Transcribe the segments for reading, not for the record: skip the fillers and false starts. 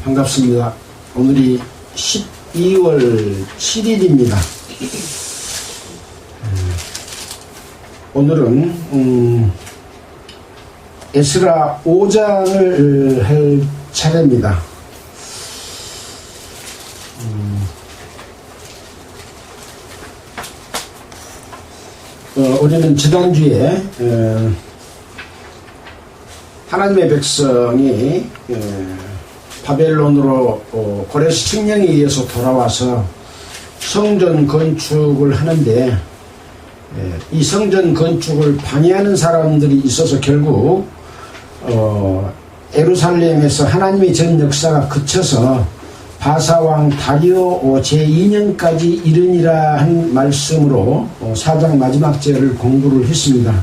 반갑습니다. 오늘이 12월 7일입니다. 오늘은 에스라 5장을 할 차례입니다. 우리는 지난주에 하나님의 백성이 바벨론으로 고레스 칙령에 의해서 돌아와서 성전 건축을 하는데 이 성전 건축을 방해하는 사람들이 있어서 결국 예루살렘에서 하나님의 전 역사가 그쳐서 바사왕 다리오 제2년까지 이르니라 한 말씀으로 4장 마지막 절을 공부를 했습니다.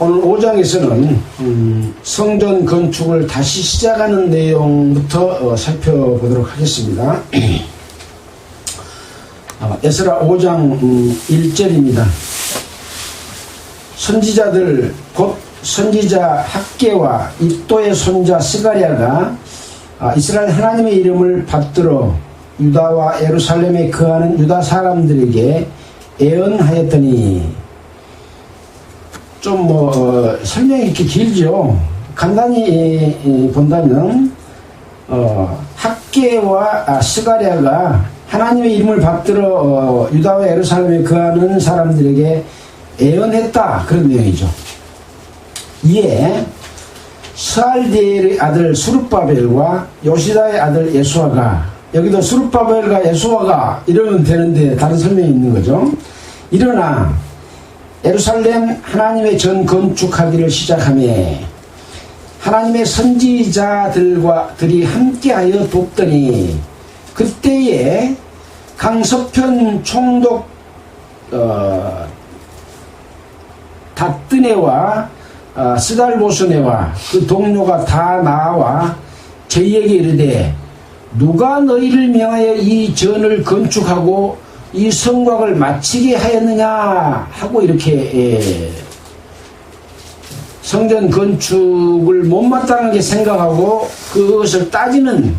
오늘 5장에서는 성전 건축을 다시 시작하는 내용부터 살펴보도록 하겠습니다. 에스라 5장 1절입니다. 선지자들 곧 선지자 학개와 id도의 손자 스가랴가 이스라엘 하나님의 이름을 받들어 유다와 예루살렘에 거하는 유다 사람들에게 애언하였더니, 좀 설명이 이렇게 길죠. 간단히 본다면 학개와 스가랴가 하나님의 이름을 받들어 유다와 예루살렘에 거하는 사람들에게 애언했다, 그런 내용이죠. 이에 스알디엘의 아들 수룹바벨과 요시다의 아들 예수아가, 여기도 수룹바벨과 예수아가 이러면 되는데 다른 설명이 있는 거죠. 일어나 예루살렘 하나님의 전 건축하기를 시작하며 하나님의 선지자들이 함께하여 돕더니, 그때에 강서편 총독 닷드네와 스달보스네와 그 동료가 다 나와 저희에게 이르되, 누가 너희를 명하여 이 전을 건축하고 이 성곽을 마치게 하였느냐 하고, 이렇게 성전 건축을 못마땅하게 생각하고 그것을 따지는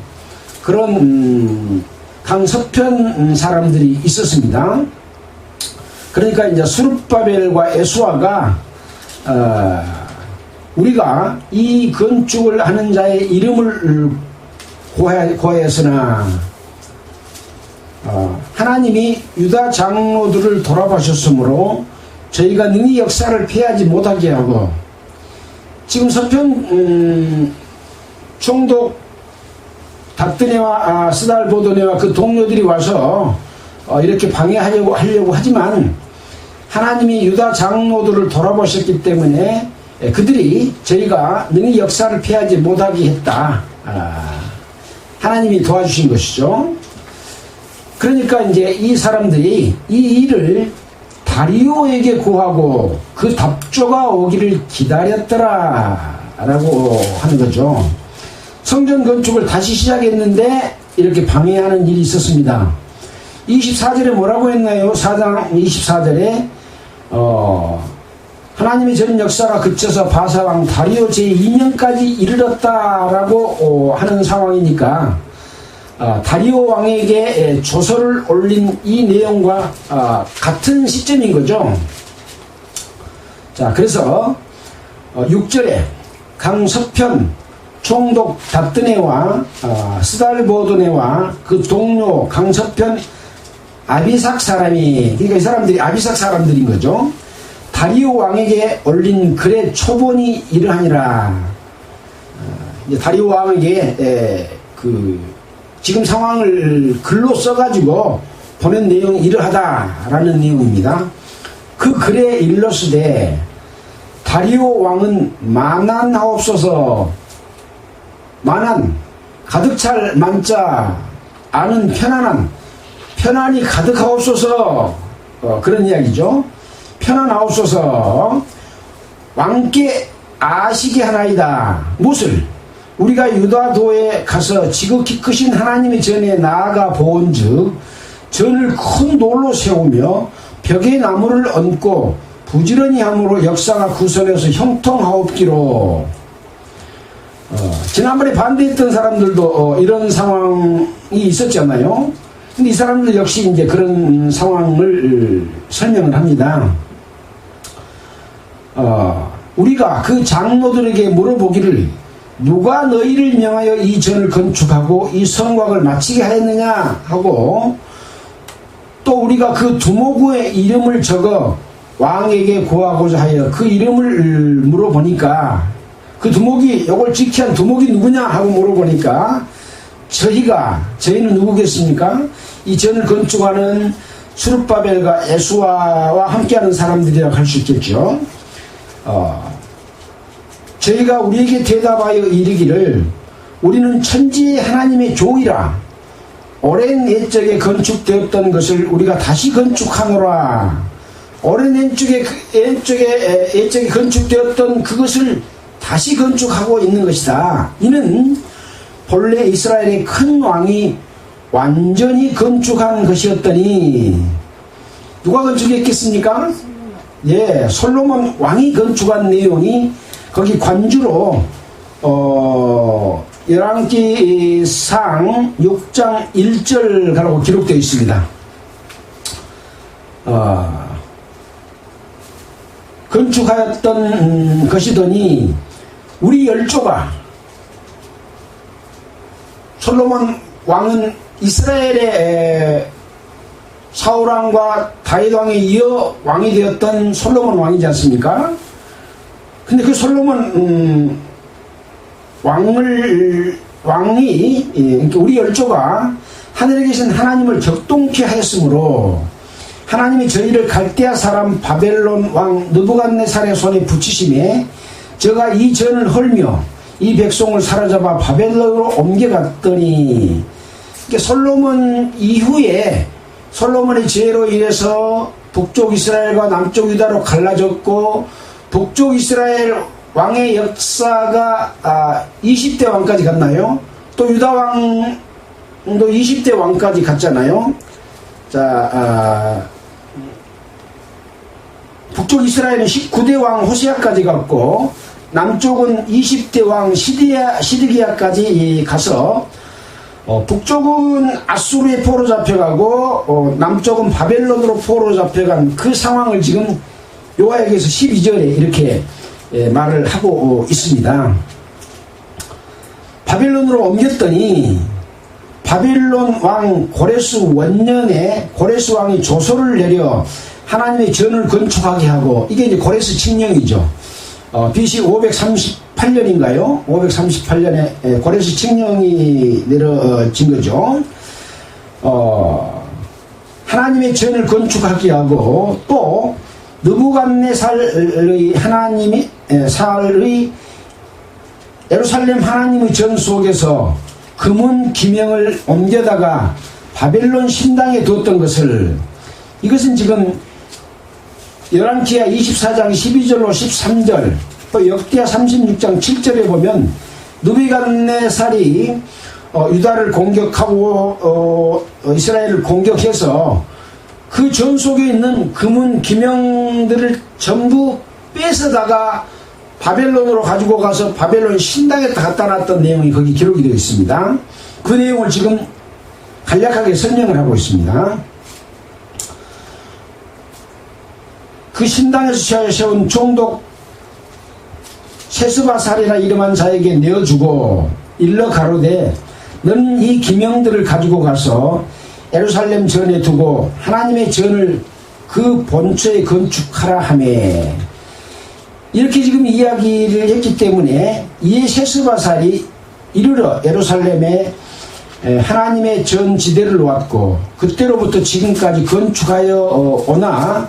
그런 강서편 사람들이 있었습니다. 그러니까 이제 수룹바벨과 예수아가 우리가 이 건축을 하는 자의 이름을 고하였으나 하나님이 유다 장로들을 돌아보셨으므로 저희가 능히 역사를 피하지 못하게 하고, 지금 서편 총독 닷드네와 스달보드네와 그 동료들이 와서 이렇게 방해하려고 하지만 하나님이 유다 장로들을 돌아보셨기 때문에 그들이 저희가 능히 역사를 피하지 못하게 했다. 하나님이 도와주신 것이죠. 그러니까 이제 이 사람들이 이 일을 다리오에게 구하고 그 답조가 오기를 기다렸더라 라고 하는 거죠. 성전 건축을 다시 시작했는데 이렇게 방해하는 일이 있었습니다. 24절에 뭐라고 했나요? 4장 24절에 하나님의 전 역사가 그쳐서 바사왕 다리오 제2년까지 이르렀다라고 하는 상황이니까 다리오 왕에게 조서를 올린 이 내용과 같은 시점인 거죠. 자, 그래서 6절에 강서편 총독 닷드네와 스달보드네와 그 동료 강서편 아비삭 사람이, 그러니까 이 사람들이 아비삭 사람들인 거죠. 다리오 왕에게 올린 글의 초본이 이러하니라. 이제 다리오 왕에게 지금 상황을 글로 써가지고 보낸 내용이 이러하다라는 내용입니다. 그 글에 일렀으되, 다리오 왕은 만안하옵소서. 만안, 가득 찰 만자, 아는 편안함, 편안이 가득하옵소서. 그런 이야기죠. 편안하옵소서. 왕께 아시게 하나이다. 무엇을? 우리가 유다도에 가서 지극히 크신 하나님의 전에 나아가 보온즉 전을 큰 돌로 세우며 벽에 나무를 얹고 부지런히 함으로 역사가 구선에서 형통하옵기로. 지난번에 반대했던 사람들도 이런 상황이 있었잖아요. 근데 이 사람들 역시 이제 그런 상황을 설명을 합니다. 우리가 그 장로들에게 물어보기를 누가 너희를 명하여 이 전을 건축하고 이 성곽을 마치게 하였느냐 하고, 또 우리가 그 두모구의 이름을 적어 왕에게 구하고자 하여 그 이름을 물어보니까, 그 두목이 요걸 지키한 두목이 누구냐 하고 물어보니까 저희는 누구겠습니까? 이 전을 건축하는 수룹바벨과 에수아와 함께하는 사람들이라고 할 수 있겠죠. 저희가 우리에게 대답하여 이르기를 우리는 천지의 하나님의 종이라 오랜 옛적에 건축되었던 것을 우리가 다시 건축하노라. 오랜 옛적에 건축되었던 그것을 다시 건축하고 있는 것이다. 이는 본래 이스라엘의 큰 왕이 완전히 건축한 것이었더니, 누가 건축했겠습니까? 예, 솔로몬 왕이 건축한 내용이 거기 관주로 열왕기상 6장 1절가라고 기록되어 있습니다. 건축하였던 것이더니 우리 열조가, 솔로몬 왕은 이스라엘의 사울왕과 다윗왕에 이어 왕이 되었던 솔로몬 왕이지 않습니까? 근데 그 솔로몬 왕이 우리 열조가 하늘에 계신 하나님을 격동케 하였으므로 하나님이 저희를 갈대아 사람 바벨론 왕 느부갓네살의 손에 붙이심에 저가 이 전을 헐며 이 백성을 사로잡아 바벨론으로 옮겨갔더니, 솔로몬 이후에 솔로몬의 죄로 인해서 북쪽 이스라엘과 남쪽 유다로 갈라졌고, 북쪽 이스라엘 왕의 역사가 20대 왕까지 갔나요? 또 유다 왕도 20대 왕까지 갔잖아요. 북쪽 이스라엘은 19대 왕 호시아까지 갔고, 남쪽은 20대 왕 시드기야까지 가서, 북쪽은 아수르의 포로 잡혀가고, 남쪽은 바벨론으로 포로 잡혀간 그 상황을 지금 요하야기에서 12절에 이렇게 말을 하고 있습니다. 바벨론으로 옮겼더니 바벨론 왕 고레스 원년에 고레스 왕이 조서를 내려 하나님의 전을 건축하게 하고, 이게 이제 고레스 칙령이죠. BC 538년인가요? 538년에 고레스 칙령이 내려진 거죠. 하나님의 전을 건축하게 하고, 또 느부갓네살의 살의 예루살렘 하나님의 전 속에서 금은 기명을 옮겨다가 바벨론 신당에 두었던 것을, 이것은 지금 열왕기하 24장 12절로 13절, 또 역기하 36장 7절에 보면 느부갓네살이 유다를 공격하고 이스라엘을 공격해서 그 전 속에 있는 금은 기명들을 전부 뺏어다가 바벨론으로 가지고 가서 바벨론 신당에 갖다 놨던 내용이 거기 기록이 되어 있습니다. 그 내용을 지금 간략하게 설명을 하고 있습니다. 그 신당에서 세운 총독 세스바살이라 이름한 자에게 내어주고 일러 가로되 너는 이 기명들을 가지고 가서 예루살렘 전에 두고 하나님의 전을 그 본처에 건축하라 하매, 이렇게 지금 이야기를 했기 때문에 이에 세스바살이 이르러 예루살렘에 하나님의 전 지대를 놓았고 그때로부터 지금까지 건축하여 오나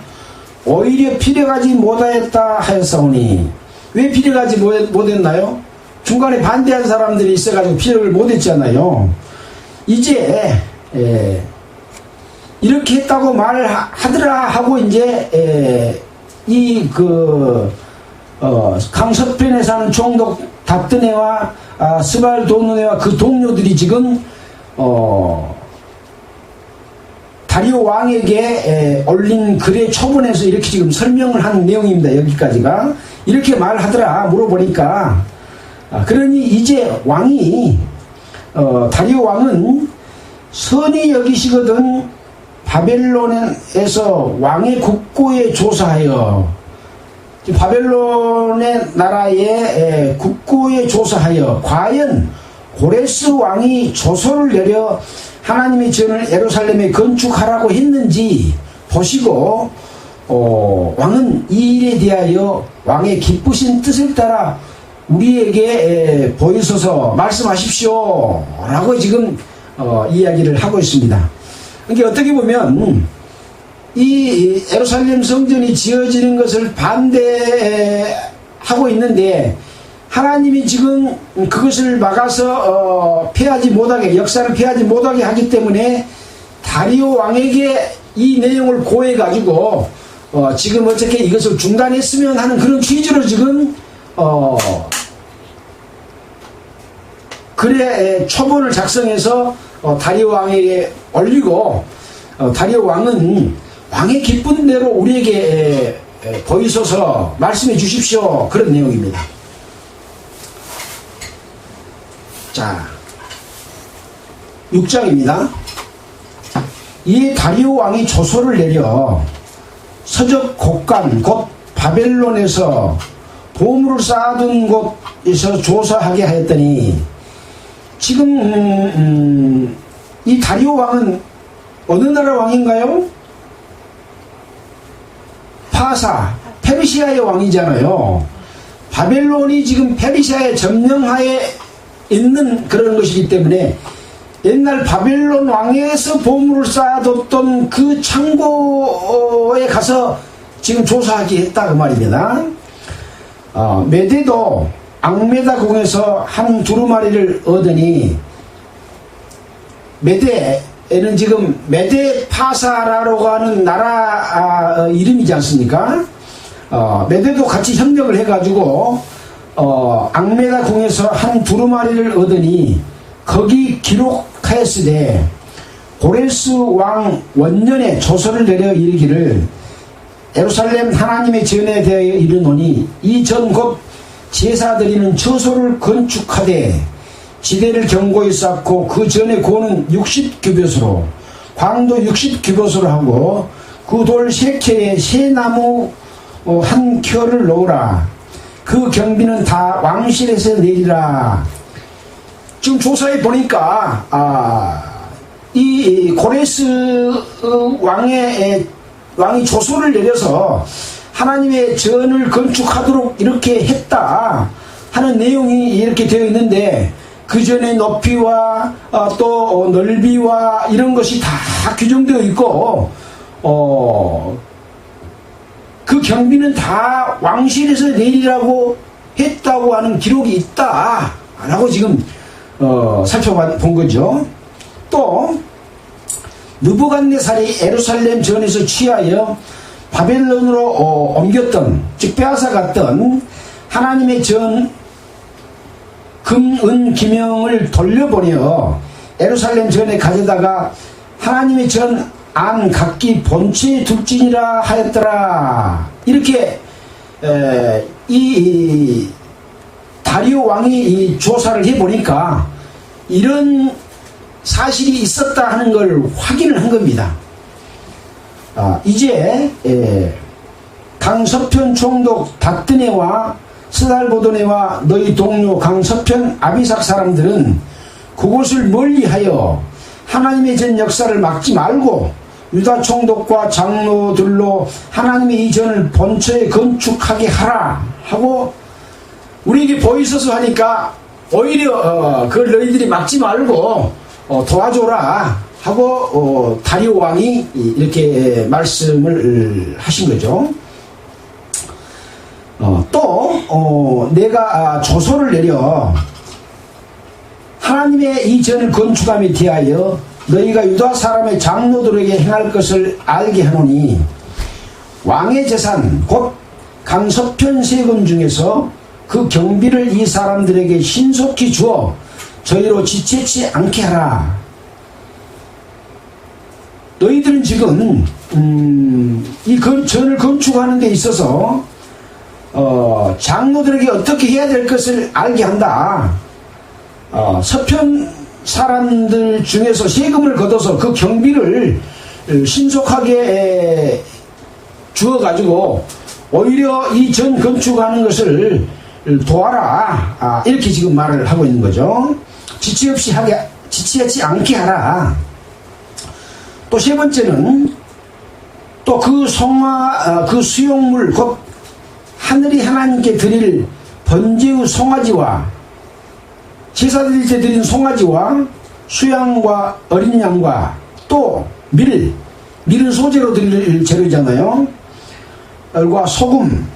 오히려 필요하지 못하였다 하였사오니, 왜 필요하지 못했나요? 중간에 반대한 사람들이 있어가지고 필요를 못했잖아요. 이제 이렇게 했다고 말을 하더라 하고 이제 강서편에 사는 총독 답드네와 스발도누네와 그 동료들이 지금 다리오 왕에게 올린 글의 초본에서 이렇게 지금 설명을 하는 내용입니다. 여기까지가 이렇게 말하더라. 물어보니까 그러니 이제 왕이 다리오 왕은 선히 여기시거든 바벨론에서 왕의 국고에 조사하여, 바벨론의 나라의 국고에 조사하여 과연 고레스 왕이 조서를 내려 하나님의 전을 예루살렘에 건축하라고 했는지 보시고 왕은 이 일에 대하여 왕의 기쁘신 뜻을 따라 우리에게 보이소서 말씀하십시오 라고 지금 이야기를 하고 있습니다. 그러니까 어떻게 보면 이 예루살렘 성전이 지어지는 것을 반대하고 있는데 하나님이 지금 그것을 막아서 폐하지 못하게, 역사를 폐하지 못하게 하기 때문에 다리오 왕에게 이 내용을 고해 가지고 지금 어떻게 이것을 중단했으면 하는 그런 취지로 지금 글의 초본을 작성해서 다리오 왕에게 올리고, 다리오 왕은 왕의 기쁜 대로 우리에게 보이소서 말씀해 주십시오, 그런 내용입니다. 자, 6장입니다. 이에 다리오 왕이 조서를 내려 서적 곡간 곧 바벨론에서 보물을 쌓아둔 곳에서 조사하게 하였더니, 지금 이 다리오 왕은 어느 나라 왕인가요? 파사, 페르시아의 왕이잖아요. 바벨론이 지금 페르시아의 점령하에 있는 그런 것이기 때문에 옛날 바벨론 왕에서 보물을 쌓아뒀던 그 창고에 가서 지금 조사하기 했다 그 말입니다. 메대도 앙메다궁에서 한 두루마리를 얻으니, 메대에는 지금 메데파사라고 하는 나라 이름이지 않습니까? 메대도 같이 협력을 해가지고 앙메다궁에서 한 두루마리를 얻으니 거기 기록하였으되 고레스 왕 원년에 조서를 내려 이르기를 예루살렘 하나님의 전에 대하여 이르노니 이 전 곧 제사 드리는 처소를 건축하되 지대를 견고히 쌓고 그 전에 고는 60규빗으로 광도 60규빗으로 하고 그 돌 세 켜에 새 나무 한 켜를 놓으라. 그 경비는 다 왕실에서 내리라. 지금 조사해 보니까 이 고레스 왕이 조서를 내려서 하나님의 전을 건축하도록 이렇게 했다 하는 내용이 이렇게 되어 있는데, 그 전에 높이와 또 넓이와 이런 것이 다 규정되어 있고 그 경비는 다 왕실에서 내리라고 했다고 하는 기록이 있다 라고 지금 살펴본 거죠. 또 느부갓네살이 예루살렘 전에서 취하여 바벨론으로 옮겼던, 즉 빼앗아갔던 하나님의 전 금, 은, 기명을 돌려보내어 예루살렘 전에 가져다가 하나님의 전 안 각기 본체에 둘지니라 하였더라. 이렇게 이 다리오 왕이 이 조사를 해보니까 이런 사실이 있었다 하는 걸 확인을 한 겁니다. 이제 강서편 총독 닷드네와 스달보도네와 너희 동료 강서편 아비삭 사람들은 그곳을 멀리하여 하나님의 전 역사를 막지 말고 유다 총독과 장로들로 하나님의 이 전을 본처에 건축하게 하라 하고 우리에게 보이소서 하니까 오히려 그걸 너희들이 막지 말고 도와줘라 하고 다리오 왕이 이렇게 말씀을 하신 거죠. 또 내가 조서를 내려 하나님의 이 전을 건축함에 대하여 너희가 유다 사람의 장로들에게 행할 것을 알게 하노니 왕의 재산 곧 강서편 세군 중에서 그 경비를 이 사람들에게 신속히 주어 저희로 지체치 않게 하라. 너희들은 지금 이 전을 건축하는 데 있어서 장로들에게 어떻게 해야 될 것을 알게 한다. 서편 사람들 중에서 세금을 걷어서 그 경비를 신속하게 주어가지고 오히려 이 전 건축하는 것을 도와라. 이렇게 지금 말을 하고 있는 거죠. 지체하지 않게 하라. 또 세 번째는 또 그 그 수용물 곧 하늘이 하나님께 드릴 번제의 송아지와 제사 드릴 때 드린 송아지와 수양과 어린 양과 또 밀은 소재로 드릴 재료잖아요. 과 소금,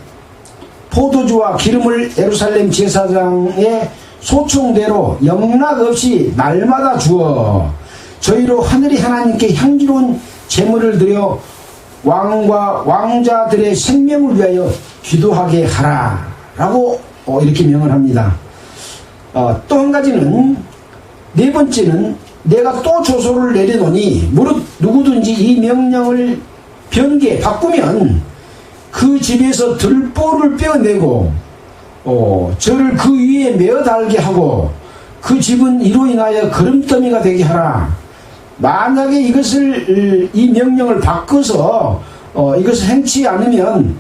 포도주와 기름을 예루살렘 제사장의 소총대로 영락 없이 날마다 주어 저희로 하늘이 하나님께 향기로운 제물을 드려 왕과 왕자들의 생명을 위하여 기도하게 하라 라고 이렇게 명을 합니다. 또 한 가지는 네 번째는 내가 또 조소를 내려놓으니 무릇 누구든지 이 명령을 바꾸면 그 집에서 들보를 빼어내고 저를 그 위에 메어 달게 하고 그 집은 이로 인하여 거름더미가 되게 하라. 만약에 이 명령을 바꿔서 이것을 행치 않으면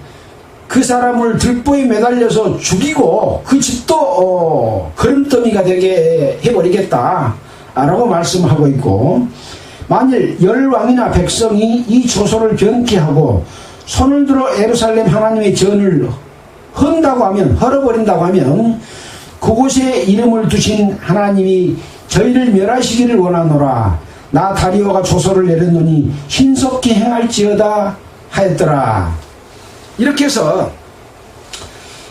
그 사람을 들보에 매달려서 죽이고 그 집도 거름더미가 되게 해버리겠다 라고 말씀하고 있고, 만일 열왕이나 백성이 이 조소를 변케하고 손을 들어 예루살렘 하나님의 전을 헐어버린다고 하면 그곳에 이름을 두신 하나님이 저희를 멸하시기를 원하노라. 나 다리오가 조소를 내렸노니 신속히 행할지어다 하였더라. 이렇게 해서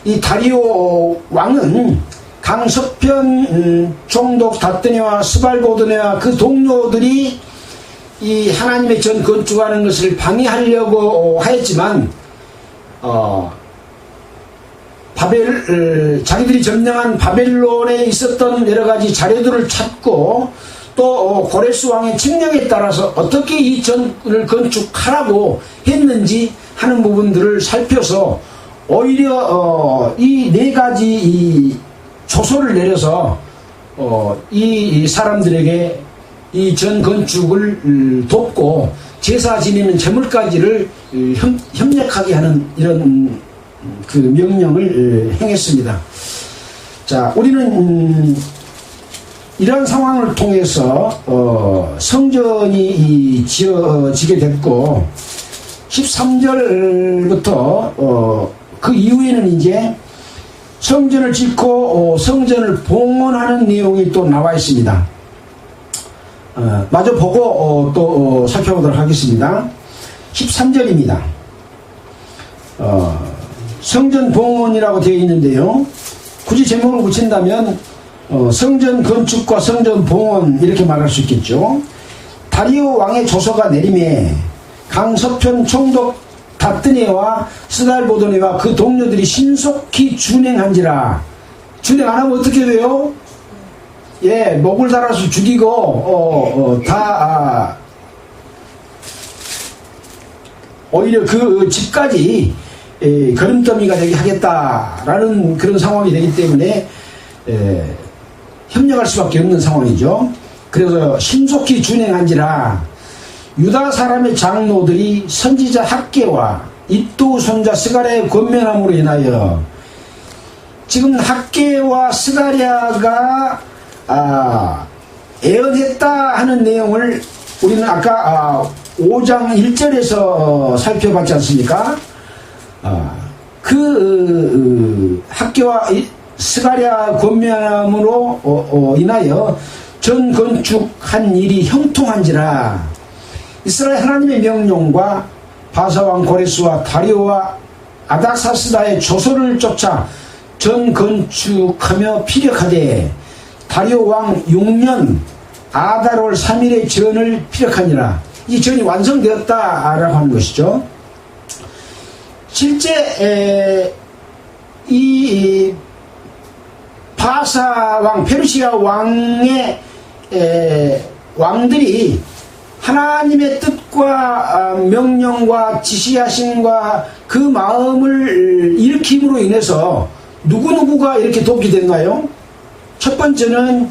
이 다리오 왕은 강서편 총독 다뜨네와 스발보드네와 그 동료들이 이 하나님의 전 건축하는 것을 방해하려고 하였지만 자기들이 점령한 바벨론에 있었던 여러가지 자료들을 찾고 또 고레스 왕의 칙령에 따라서 어떻게 이 전을 건축하라고 했는지 하는 부분들을 살펴서 오히려 이 네 가지 이 조소를 내려서 이 사람들에게 이 전 건축을 돕고 제사 지내는 제물까지를 협력하게 하는 이런 그 명령을 행했습니다. 자, 우리는 이러한 상황을 통해서 성전이 지어지게 됐고 13절부터 그 이후에는 이제 성전을 짓고 성전을 봉헌하는 내용이 또 나와 있습니다. 마저 보고 또 살펴보도록 하겠습니다. 13절입니다. 성전 봉헌이라고 되어 있는데요. 굳이 제목을 붙인다면 성전 건축과 성전 봉헌 이렇게 말할 수 있겠죠. 다리오 왕의 조서가 내림에 강서편 총독 다뜨네와 스달보도네와 그 동료들이 신속히 준행한지라. 준행 안 하면 어떻게 돼요? 목을 달아서 죽이고 오히려 그 집까지 거름더미가 되게 하겠다라는 그런 상황이 되기 때문에 협력할 수밖에 없는 상황이죠. 그래서 신속히 준행한지라. 유다 사람의 장로들이 선지자 학개와 이또 손자 스가랴의 권면함으로 인하여, 지금 학개와 스가랴가 예언했다 하는 내용을 우리는 아까 5장 1절에서 살펴봤지 않습니까? 그 학개와 스가랴 권면함으로 인하여 전 건축한 일이 형통한지라. 이스라엘 하나님의 명령과 바사왕 고레스와 다리오와 아닥사스다의 조서를 쫓아 전 건축하며 피력하되 다리오 왕 6년 아달월 3일의 전을 피력하니라. 이 전이 완성되었다라고 하는 것이죠. 실제 이 바사 왕, 페르시아 왕의 왕들이 하나님의 뜻과 명령과 지시하심과 그 마음을 일으킴으로 인해서 누구누구가 이렇게 돕게 됐나요? 첫 번째는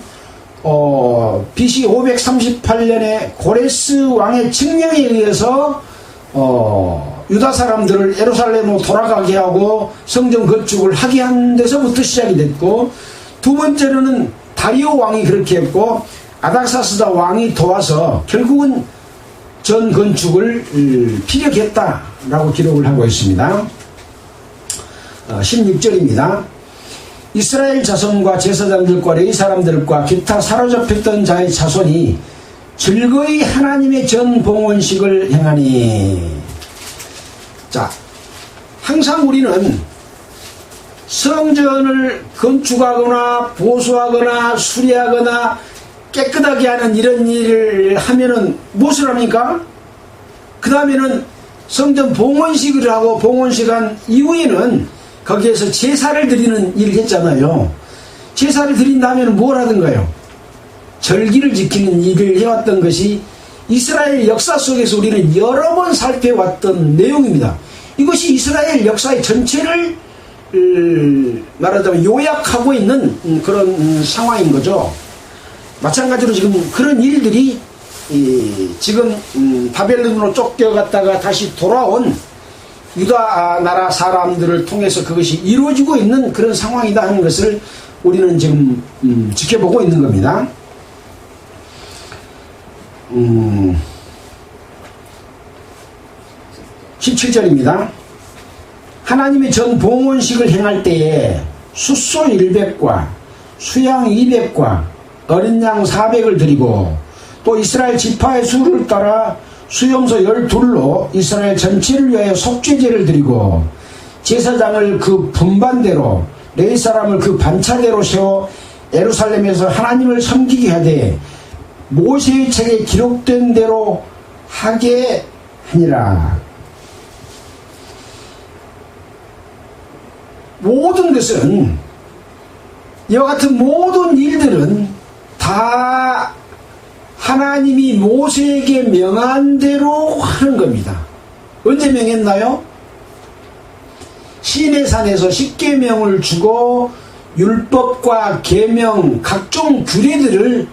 BC 538년에 고레스 왕의 칙령에 의해서 유다 사람들을 예루살렘으로 돌아가게 하고 성전 건축을 하게 한 데서부터 시작이 됐고, 두 번째로는 다리오 왕이 그렇게 했고 아닥사스다 왕이 도와서 결국은 전 건축을 피력했다라고 기록을 하고 있습니다. 16절입니다. 이스라엘 자손과 제사장들과 레위 사람들과 기타 사로잡혔던 자의 자손이 즐거이 하나님의 전 봉헌식을 행하니. 자, 항상 우리는 성전을 건축하거나 보수하거나 수리하거나 깨끗하게 하는 이런 일을 하면은 무엇을 합니까? 그 다음에는 성전 봉헌식을 하고 봉헌식한 이후에는 거기에서 제사를 드리는 일을 했잖아요. 제사를 드린 다음에는 뭘 하던가요? 절기를 지키는 일을 해왔던 것이 이스라엘 역사 속에서 우리는 여러 번 살펴왔던 내용입니다. 이것이 이스라엘 역사의 전체를 말하자면 요약하고 있는 그런 상황인 거죠. 마찬가지로 지금 그런 일들이 지금 바벨론으로 쫓겨갔다가 다시 돌아온 유다 나라 사람들을 통해서 그것이 이루어지고 있는 그런 상황이다 하는 것을 우리는 지금 지켜보고 있는 겁니다. 17절입니다. 하나님의 전 봉헌식을 행할 때에 숫소 100과 수양 200과 어린 양 400을 드리고, 또 이스라엘 지파의 수를 따라 수염소 12로 이스라엘 전체를 위하여 속죄제를 드리고, 제사장을 그 분반대로 레위 사람을 그 반차대로 세워 예루살렘에서 하나님을 섬기게 하되 모세의 책에 기록된 대로 하게 하니라. 모든 것은, 이와 같은 모든 일들은 다 하나님이 모세에게 명한 대로 하는 겁니다. 언제 명했나요? 시내산에서 십계명을 주고 율법과 계명, 각종 규례들을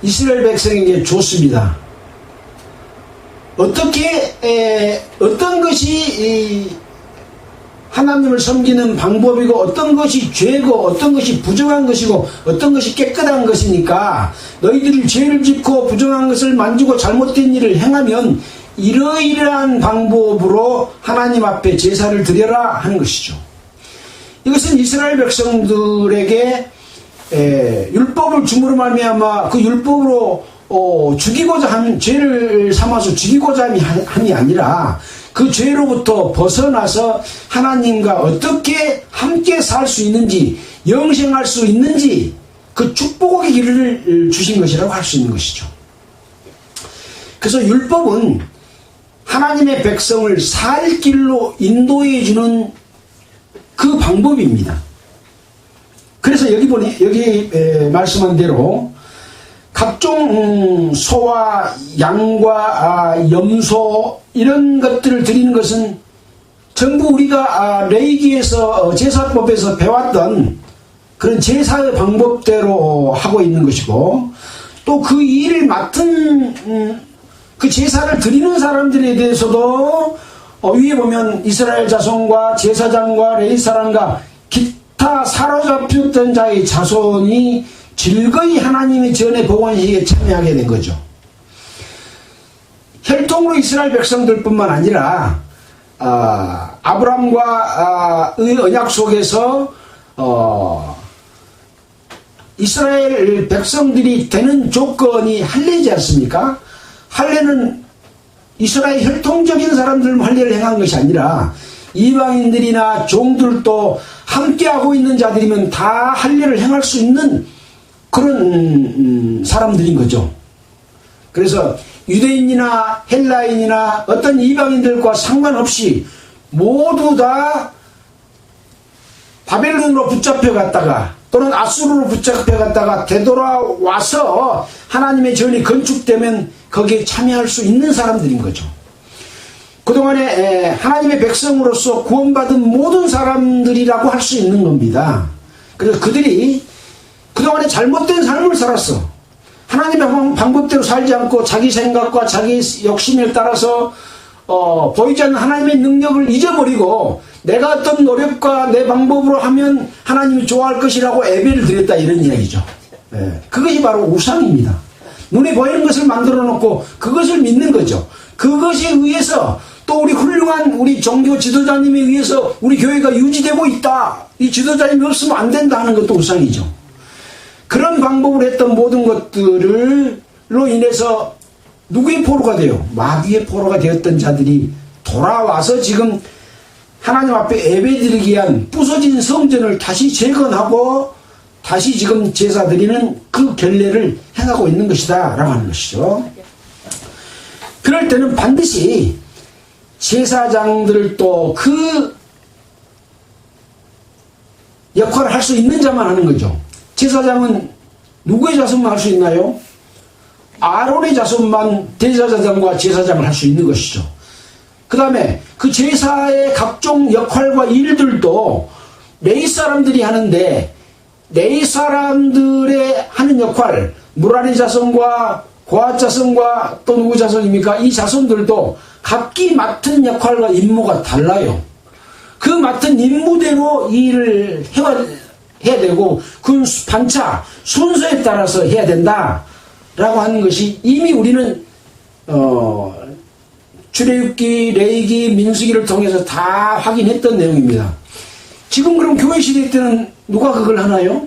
이스라엘 백성에게 줬습니다. 어떤 것이 하나님을 섬기는 방법이고, 어떤 것이 죄고, 어떤 것이 부정한 것이고, 어떤 것이 깨끗한 것이니까 너희들이 죄를 짓고 부정한 것을 만지고 잘못된 일을 행하면 이러이러한 방법으로 하나님 앞에 제사를 드려라 하는 것이죠. 이것은 이스라엘 백성들에게 율법을 줌으로 말미암아 그 율법으로 죽이고자 하는, 죄를 삼아서 죽이고자 함이 아니라 그 죄로부터 벗어나서 하나님과 어떻게 함께 살 수 있는지, 영생할 수 있는지, 그 축복의 길을 주신 것이라고 할 수 있는 것이죠. 그래서 율법은 하나님의 백성을 살 길로 인도해 주는 그 방법입니다. 그래서 여기 말씀한 대로 각종 소와 양과 염소 이런 것들을 드리는 것은 전부 우리가 레위기에서 제사법에서 배웠던 그런 제사의 방법대로 하고 있는 것이고, 또 그 일을 맡은 그 제사를 드리는 사람들에 대해서도 위에 보면 이스라엘 자손과 제사장과 레위 사람과 기타 사로잡혔던 자의 자손이 즐거이 하나님의 전의 봉헌식에 참여하게 된 거죠. 혈통으로 이스라엘 백성들뿐만 아니라 아브람과의 언약 속에서 이스라엘 백성들이 되는 조건이 할례지 않습니까? 할례는 이스라엘 혈통적인 사람들만 할례를 행한 것이 아니라 이방인들이나 종들도 함께하고 있는 자들이면 다 할례를 행할 수 있는 그런 사람들인 거죠. 그래서 유대인이나 헬라인이나 어떤 이방인들과 상관없이 모두 다 바벨론으로 붙잡혀 갔다가 또는 아수르로 붙잡혀 갔다가 되돌아와서 하나님의 전이 건축되면 거기에 참여할 수 있는 사람들인 거죠. 그동안에 하나님의 백성으로서 구원받은 모든 사람들이라고 할 수 있는 겁니다. 그래서 그들이 그동안에 잘못된 삶을 살았어. 하나님의 방법대로 살지 않고 자기 생각과 자기 욕심에 따라서 보이지 않는 하나님의 능력을 잊어버리고 내가 어떤 노력과 내 방법으로 하면 하나님이 좋아할 것이라고 예배를 드렸다, 이런 이야기죠. 그것이 바로 우상입니다. 눈에 보이는 것을 만들어 놓고 그것을 믿는 거죠. 그것에 의해서 또 우리 훌륭한 우리 종교 지도자님에 의해서 우리 교회가 유지되고 있다, 이 지도자님이 없으면 안 된다 하는 것도 우상이죠. 그런 방법으로 했던 모든 것들로 인해서 누구의 포로가 돼요? 마귀의 포로가 되었던 자들이 돌아와서 지금 하나님 앞에 예배드리기 위한 부서진 성전을 다시 재건하고 다시 지금 제사 드리는 그 결례를 행하고 있는 것이다 라고 하는 것이죠. 그럴 때는 반드시 제사장들도 그 역할을 할 수 있는 자만 하는 거죠. 제사장은 누구의 자손만 할 수 있나요? 아론의 자손만 대제사장과 제사장을 할 수 있는 것이죠. 그 다음에 그 제사의 각종 역할과 일들도 레위 사람들이 하는데, 레위 사람들의 하는 역할, 무라리 자손과 고핫 자손과 또 누구 자손입니까? 이 자손들도 각기 맡은 역할과 임무가 달라요. 그 맡은 임무대로 이 일을 해야 되고 그 반차 순서에 따라서 해야 된다 라고 하는 것이 이미 우리는 출애굽기, 레위기, 민수기를 통해서 다 확인했던 내용입니다. 지금 그럼 교회 시대 때는 누가 그걸 하나요?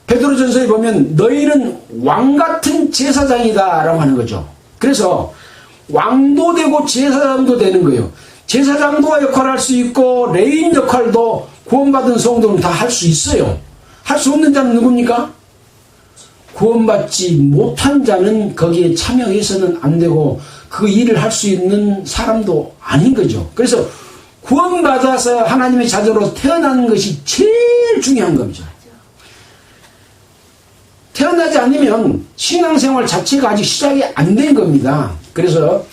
베드로전서에 보면 너희는 왕같은 제사장이다 라고 하는 거죠. 그래서 왕도 되고 제사장도 되는 거예요. 제사장도 역할을 할 수 있고 레위인 역할도 구원받은 성도는 다 할 수 있어요. 할 수 없는 자는 누굽니까? 구원받지 못한 자는 거기에 참여해서는 안 되고 그 일을 할 수 있는 사람도 아닌 거죠. 그래서 구원받아서 하나님의 자녀로 태어나는 것이 제일 중요한 겁니다. 태어나지 않으면 신앙생활 자체가 아직 시작이 안 된 겁니다. 그래서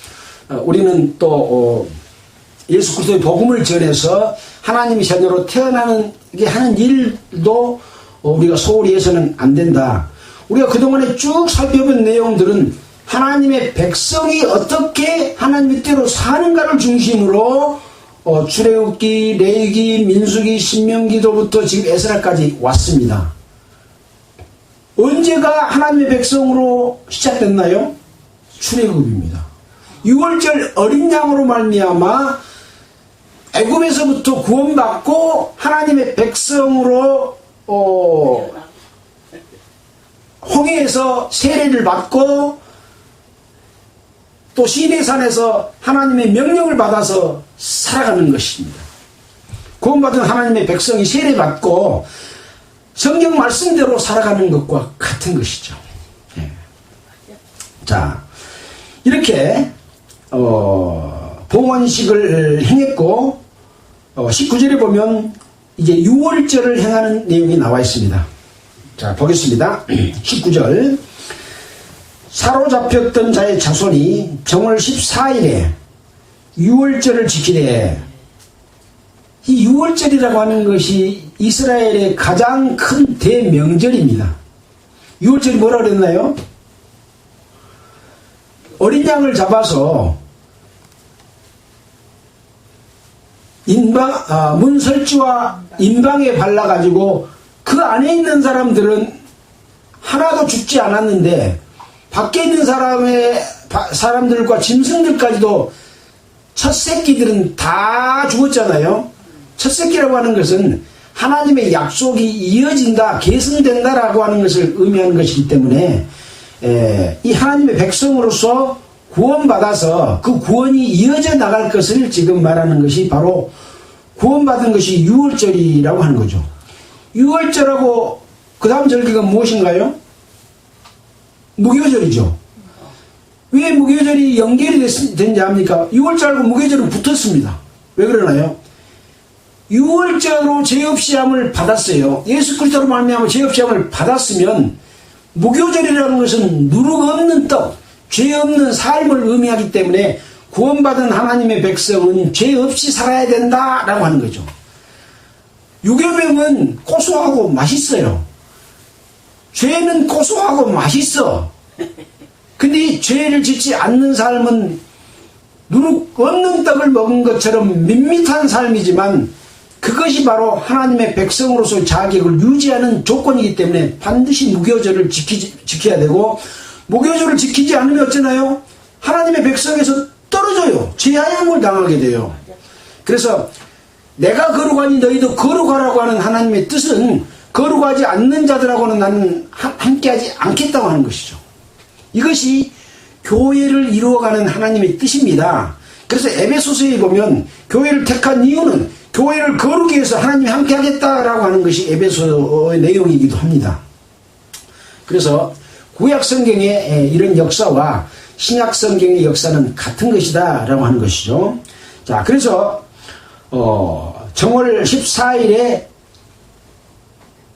우리는 또 예수 그리스도의 복음을 전해서 하나님의 자녀로 태어나는 게 하는 일도 우리가 소홀히 해서는 안 된다. 우리가 그동안에 쭉 살펴본 내용들은 하나님의 백성이 어떻게 하나님의 뜻대로 사는가를 중심으로 출애굽기, 레위기, 민수기, 신명기도부터 지금 에스라까지 왔습니다. 언제가 하나님의 백성으로 시작됐나요? 출애굽입니다. 6월절 어린 양으로 말미암아 애굽에서부터 구원받고 하나님의 백성으로 홍해에서 세례를 받고 또 시내산에서 하나님의 명령을 받아서 살아가는 것입니다. 구원받은 하나님의 백성이 세례받고 성경 말씀대로 살아가는 것과 같은 것이죠. 네. 자, 이렇게 봉헌식을 행했고 19절에 보면 이제 유월절을 행하는 내용이 나와 있습니다. 자, 보겠습니다. 19절. 사로잡혔던 자의 자손이 정월 14일에 유월절을 지키되, 이 유월절이라고 하는 것이 이스라엘의 가장 큰 대명절입니다. 유월절이 뭐라 그랬나요? 어린 양을 잡아서 문설주와 인방에 발라가지고 그 안에 있는 사람들은 하나도 죽지 않았는데 밖에 있는 사람들과 짐승들까지도 첫 새끼들은 다 죽었잖아요. 첫 새끼라고 하는 것은 하나님의 약속이 이어진다, 계승된다라고 하는 것을 의미하는 것이기 때문에 이 하나님의 백성으로서 구원받아서 그 구원이 이어져 나갈 것을 지금 말하는 것이 바로 구원받은 것이 유월절이라고 하는 거죠. 유월절하고 그 다음 절기가 무엇인가요? 무교절이죠. 왜 무교절이 연결이 된지 압니까? 6월절하고 무교절은 붙었습니다. 왜 그러나요? 6월절로 죄 없이 함을 받았어요. 예수 그리스도로 말미암아 죄 없이 함을 받았으면 무교절이라는 것은 누룩 없는 떡, 죄 없는 삶을 의미하기 때문에 구원받은 하나님의 백성은 죄 없이 살아야 된다라고 하는 거죠. 유교병은 고소하고 맛있어요. 죄는 고소하고 맛있어. 근데 이 죄를 짓지 않는 삶은 누룩 없는 떡을 먹은 것처럼 밋밋한 삶이지만 그것이 바로 하나님의 백성으로서의 자격을 유지하는 조건이기 때문에 반드시 무교절을 지켜야 되고, 무교절을 지키지 않으면 어쩌나요? 하나님의 백성에서 떨어져요. 제하양을 당하게 돼요. 그래서 내가 거룩하니 너희도 거룩하라고 하는 하나님의 뜻은 거룩하지 않는 자들하고는 나는 함께하지 않겠다고 하는 것이죠. 이것이 교회를 이루어가는 하나님의 뜻입니다. 그래서 에베소서에 보면 교회를 택한 이유는 교회를 거룩히 해서 하나님이 함께 하겠다라고 하는 것이 에베소의 내용이기도 합니다. 그래서 구약 성경의 이런 역사와 신약 성경의 역사는 같은 것이다 라고 하는 것이죠. 자, 그래서 정월 14일에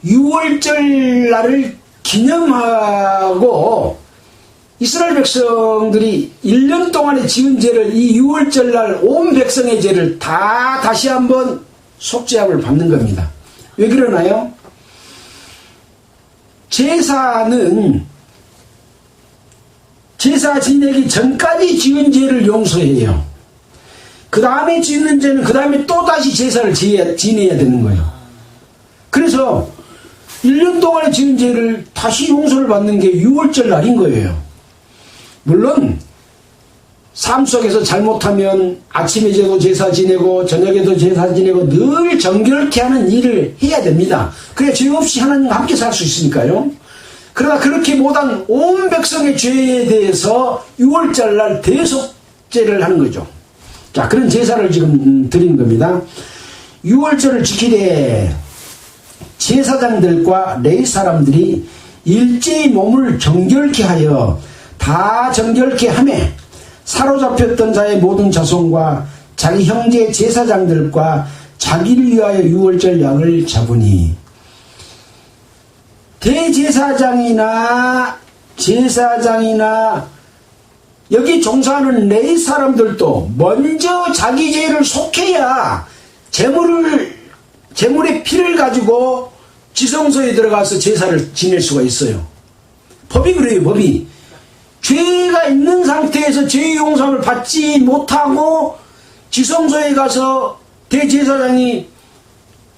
6월절 날을 기념하고 이스라엘 백성들이 1년 동안에 지은 죄를 이 6월절 날 온 백성의 죄를 다 다시 한번 속죄함을 받는 겁니다. 왜 그러나요? 제사는 제사 지내기 전까지 지은 죄를 용서해요. 그 다음에 지은 죄는 그 다음에 또 다시 제사를 지내야 되는 거예요. 그래서 1년 동안에 지은 죄를 다시 용서를 받는 게 6월절 날인 거예요. 물론 삶 속에서 잘못하면 아침에도 제사 지내고 저녁에도 제사 지내고 늘 정결케 하는 일을 해야 됩니다. 그래야 죄 없이 하나님과 함께 살 수 있으니까요. 그러나 그렇게 못한 온 백성의 죄에 대해서 6월절 날 대속죄를 하는 거죠. 자, 그런 제사를 지금 드린 겁니다. 6월절을 지키되 제사장들과 레위 사람들이 일제히 몸을 정결케 하여 다 정결케 하매 사로잡혔던 자의 모든 자손과 자기 형제 제사장들과 자기를 위하여 6월절 양을 잡으니, 대제사장이나 제사장이나 여기 종사하는 레위 사람들도 먼저 자기 죄를 속해야 제물의 피를 가지고 지성소에 들어가서 제사를 지낼 수가 있어요. 법이 그래요. 법이 죄가 있는 상태에서 죄의 용서를 받지 못하고 지성소에 가서 대제사장이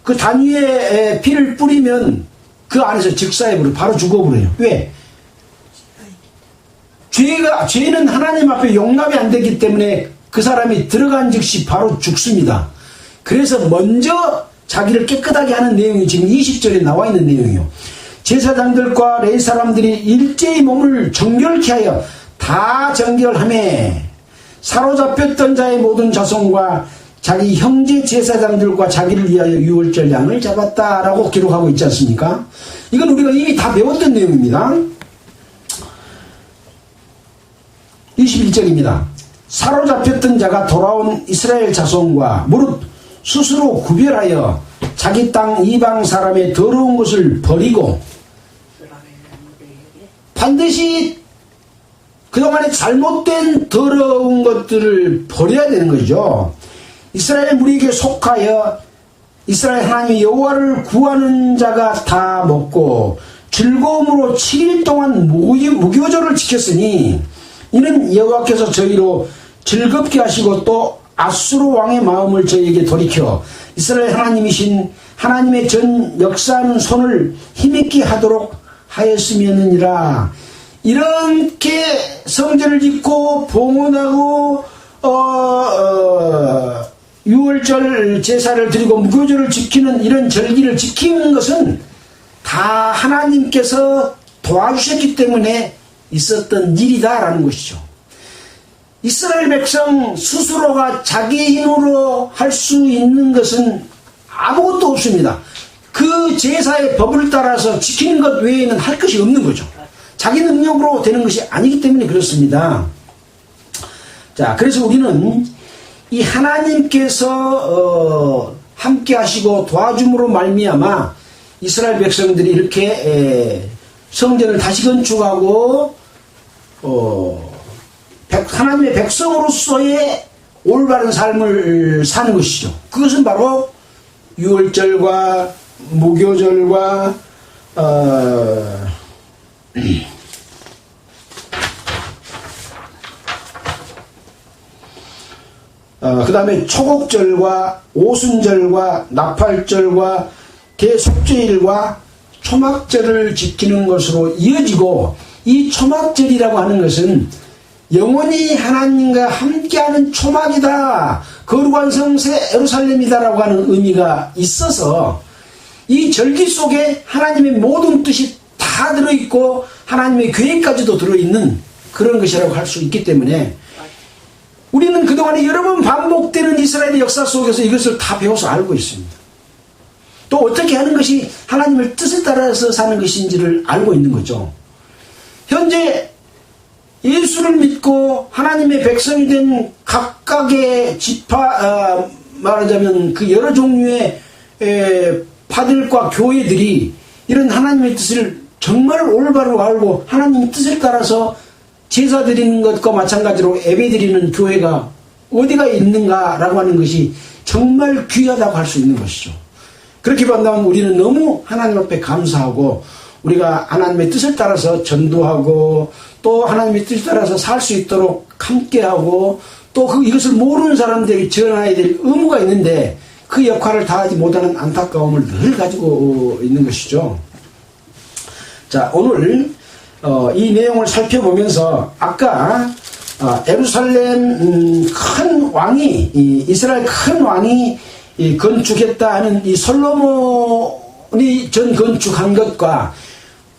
그 단위의 피를 뿌리면 그 안에서 즉사해버려, 바로 죽어버려요. 왜? 죄는 하나님 앞에 용납이 안 되기 때문에 그 사람이 들어간 즉시 바로 죽습니다. 그래서 먼저 자기를 깨끗하게 하는 내용이 지금 20절에 나와 있는 내용이에요. 제사장들과 레위 사람들이 일제히 몸을 정결케 하여 다 정결하매 사로잡혔던 자의 모든 자손과 자기 형제 제사장들과 자기를 위하여 6월절 양을 잡았다라고 기록하고 있지 않습니까? 이건 우리가 이미 다 배웠던 내용입니다. 21절입니다. 사로잡혔던 자가 돌아온 이스라엘 자손과 무릇 스스로 구별하여 자기 땅 이방 사람의 더러운 것을 버리고, 반드시 그동안에 잘못된 더러운 것들을 버려야 되는 거죠. 이스라엘 무리에게 속하여 이스라엘 하나님 여호와를 구하는 자가 다 먹고 즐거움으로 7일 동안 무교절을 지켰으니 이는 여호와께서 저희로 즐겁게 하시고 또 아수르 왕의 마음을 저희에게 돌이켜 이스라엘 하나님이신 하나님의 전 역사하는 손을 힘있게 하도록 하였으면이라. 이렇게 성전을 짓고 봉헌하고 6월절 제사를 드리고 무교절을 지키는 이런 절기를 지키는 것은 다 하나님께서 도와주셨기 때문에 있었던 일이다라는 것이죠. 이스라엘 백성 스스로가 자기 힘으로 할 수 있는 것은 아무것도 없습니다. 그 제사의 법을 따라서 지키는 것 외에는 할 것이 없는 거죠. 자기 능력으로 되는 것이 아니기 때문에 그렇습니다. 자, 그래서 우리는 이 하나님께서 함께 하시고 도와줌으로 말미암아 이스라엘 백성들이 이렇게 성전을 다시 건축하고 하나님의 백성으로서의 올바른 삶을 사는 것이죠. 그것은 바로 유월절과 무교절과 그 다음에 초곡절과 오순절과 나팔절과 대속죄일과 초막절을 지키는 것으로 이어지고, 이 초막절이라고 하는 것은 영원히 하나님과 함께하는 초막이다, 거룩한 성세 예루살렘이다라고 하는 의미가 있어서 이 절기 속에 하나님의 모든 뜻이 다 들어있고 하나님의 계획까지도 들어있는 그런 것이라고 할 수 있기 때문에 우리는 그동안에 여러 번 반복되는 이스라엘의 역사 속에서 이것을 다 배워서 알고 있습니다. 또 어떻게 하는 것이 하나님의 뜻에 따라서 사는 것인지를 알고 있는 거죠. 현재 예수를 믿고 하나님의 백성이 된 각각의 지파, 말하자면 그 여러 종류의 파들과 교회들이 이런 하나님의 뜻을 정말 올바로 알고 하나님의 뜻을 따라서 제사 드리는 것과 마찬가지로 예배 드리는 교회가 어디가 있는가라고 하는 것이 정말 귀하다고 할 수 있는 것이죠. 그렇게 본다면 우리는 너무 하나님 앞에 감사하고 우리가 하나님의 뜻을 따라서 전도하고 또 하나님의 뜻에 따라서 살 수 있도록 함께하고 또 이것을 모르는 사람들에게 전해야 될 의무가 있는데 그 역할을 다하지 못하는 안타까움을 늘 가지고 있는 것이죠. 자, 오늘 이 내용을 살펴보면서 아까 예루살렘 큰 왕이 이스라엘 큰 왕이 건축했다 하는 이 솔로몬이 전 건축한 것과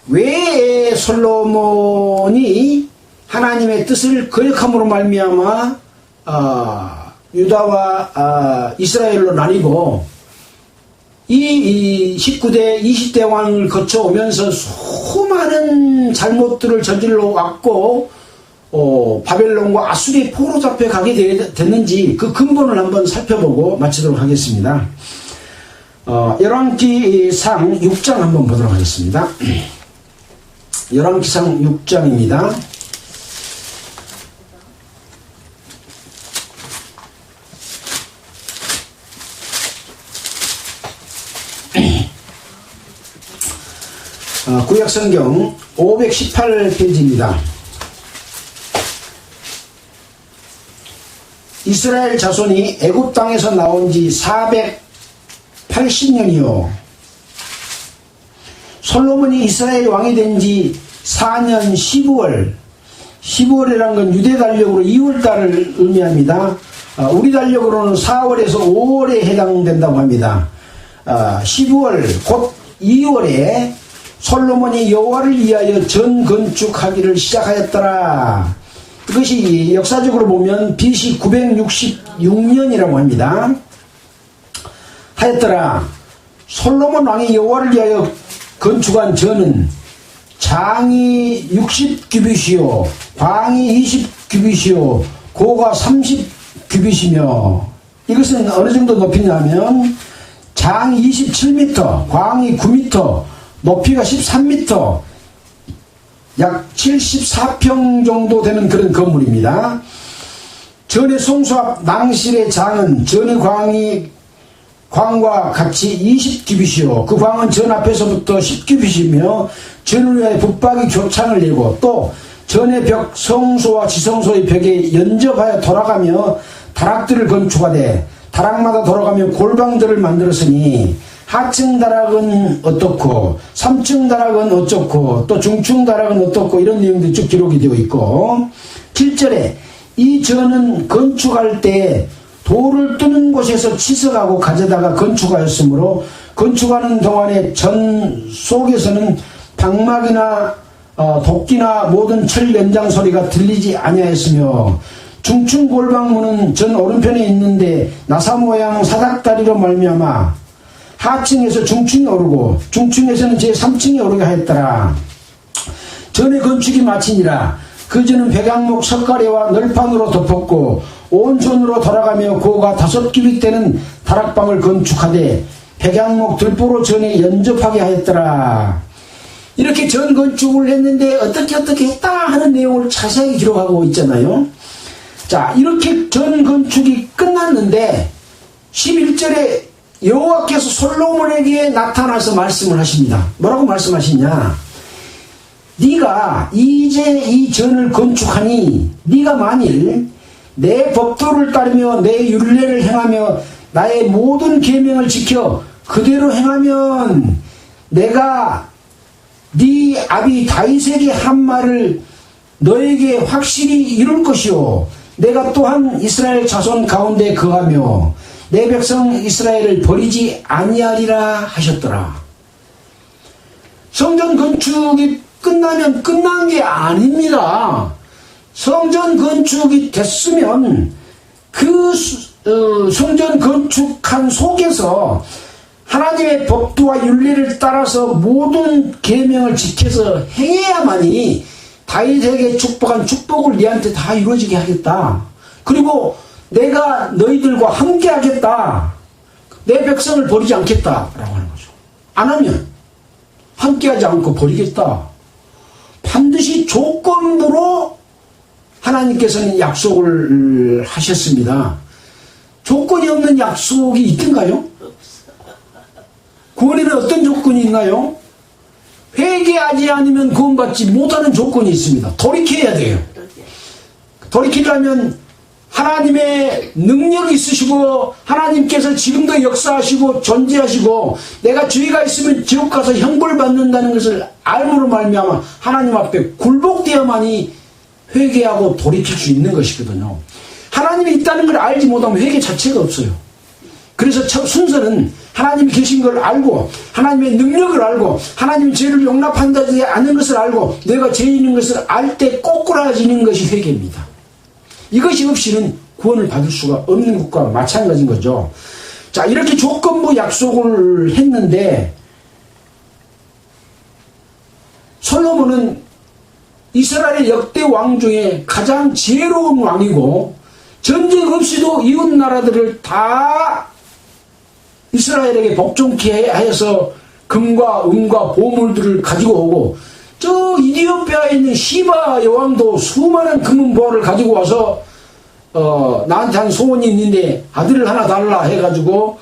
왜 솔로몬이 하나님의 뜻을 거역함으로 말미암아 유다와 이스라엘로 나뉘고 이 19대 20대 왕을 거쳐오면서 수많은 잘못들을 저질러 왔고 바벨론과 아수리의 포로 잡혀가게 됐는지 그 근본을 한번 살펴보고 마치도록 하겠습니다. 열왕기상 6장 한번 보도록 하겠습니다. 열왕기상 6장입니다. 구약성경 518페이지입니다. 이스라엘 자손이 애굽 땅에서 나온 지 480년이요. 솔로몬이 이스라엘 왕이 된 지 4년 12월. 12월이란 건 유대 달력으로 2월달을 의미합니다. 우리 달력으로는 4월에서 5월에 해당된다고 합니다. 12월 곧 2월에 솔로몬이 여호와를 위하여 전건축하기를 시작하였더라. 이것이 역사적으로 보면 BC 966년이라고 합니다. 하였더라. 솔로몬 왕이 여호와를 위하여 건축한 전은 장이 60규빗이요 광이 20규빗이요 고가 30규빗이며, 이것은 어느 정도 높이냐면 장이 27m, 광이 9m, 높이가 13m, 약 74평 정도 되는 그런 건물입니다. 전의 송수 앞 낭실의 장은 전의 광과 같이 20규빗이요 그 광은 전 앞에서부터 10규빗이며 전을 위하여 붙박이 교창을 내고 또 전의 벽 성소와 지성소의 벽에 연접하여 돌아가며 다락들을 건축하되 다락마다 돌아가며 골방들을 만들었으니 하층 다락은 어떻고 3층 다락은 어쩌고 또 중층 다락은 어떻고 이런 내용들이 쭉 기록이 되어 있고, 7절에 이 전은 건축할 때 돌을 뜨는 곳에서 치석하고 가져다가 건축하였으므로 건축하는 동안에 전 속에서는 방막이나 도끼나 모든 철 연장 소리가 들리지 아니하였으며, 중층 골방문은 전 오른편에 있는데 나사 모양 사닥다리로 말미암아 하층에서 중층이 오르고 중층에서는 제3층이 오르게 하였더라. 전의 건축이 마치니라. 그전은 백양목 석가래와 널판으로 덮었고 온천으로 돌아가며 고가 5규빗 되는 다락방을 건축하되 백양목 들보로 전에 연접하게 하였더라. 이렇게 전 건축을 했는데 어떻게 했다 하는 내용을 자세히 기록하고 있잖아요. 자, 이렇게 전 건축이 끝났는데 11절에 여호와께서 솔로몬에게 나타나서 말씀을 하십니다. 뭐라고 말씀하시냐? 네가 이제 이 전을 건축하니 네가 만일 내 법도를 따르며 내 율례를 행하며 나의 모든 계명을 지켜 그대로 행하면 내가 네 아비 다윗에게 한 말을 너에게 확실히 이룰 것이요 내가 또한 이스라엘 자손 가운데 거하며 내 백성 이스라엘을 버리지 아니하리라 하셨더라. 성전 건축이 끝나면 끝난 게 아닙니다. 성전 건축이 됐으면 그 성전 건축한 속에서 하나님의 법도와 율례를 따라서 모든 계명을 지켜서 행해야만이 다윗에게 축복한 축복을 네한테 다 이루어지게 하겠다. 그리고 내가 너희들과 함께 하겠다. 내 백성을 버리지 않겠다 라고 하는 거죠. 안 하면 함께하지 않고 버리겠다. 반드시 조건으로 하나님께서는 약속을 하셨습니다. 조건이 없는 약속이 있던가요? 구원에는 어떤 조건이 있나요? 회개하지 않으면 구원받지 못하는 조건이 있습니다. 돌이켜야 돼요. 돌이키려면 하나님의 능력이 있으시고 하나님께서 지금도 역사하시고 존재하시고 내가 죄가 있으면 지옥 가서 형벌 받는다는 것을 알므로 말미암아 하나님 앞에 굴복되어야만이 회개하고 돌이킬 수 있는 것이거든요. 하나님이 있다는 걸 알지 못하면 회개 자체가 없어요. 그래서 첫 순서는 하나님이 계신 걸 알고 하나님의 능력을 알고 하나님이 죄를 용납한다지 않는 것을 알고 내가 죄인인 것을 알 때 꼬꾸라지는 것이 회개입니다. 이것이 없이는 구원을 받을 수가 없는 것과 마찬가지인 거죠. 자, 이렇게 조건부 약속을 했는데 솔로몬은 이스라엘 역대 왕 중에 가장 지혜로운 왕이고 전쟁 없이도 이웃 나라들을 다 이스라엘에게 복종케 하여서 금과 은과 보물들을 가지고 오고 저 이디오피아에 있는 시바 여왕도 수많은 금은 보화를 가지고 와서 나한테 한 소원이 있는데 아들을 하나 달라 해가지고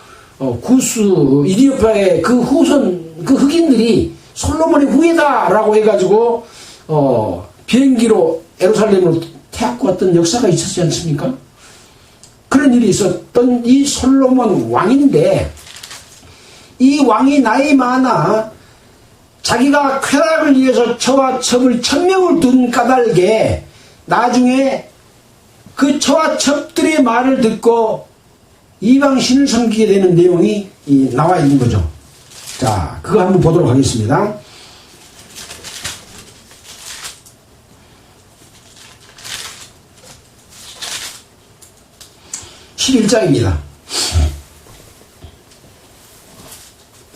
구스 이디오피아의 그 후손 그 흑인들이 솔로몬의 후예다라고 해가지고 비행기로 예루살렘으로 태하고 왔던 역사가 있었지 않습니까? 그런 일이 있었던 이 솔로몬 왕인데 이 왕이 나이 많아 자기가 쾌락을 위해서 처와 첩을 1000명을 둔 까닭에 나중에 그 처와 첩들의 말을 듣고 이방신을 섬기게 되는 내용이 나와 있는 거죠. 자, 그거 한번 보도록 하겠습니다. (11장입니다)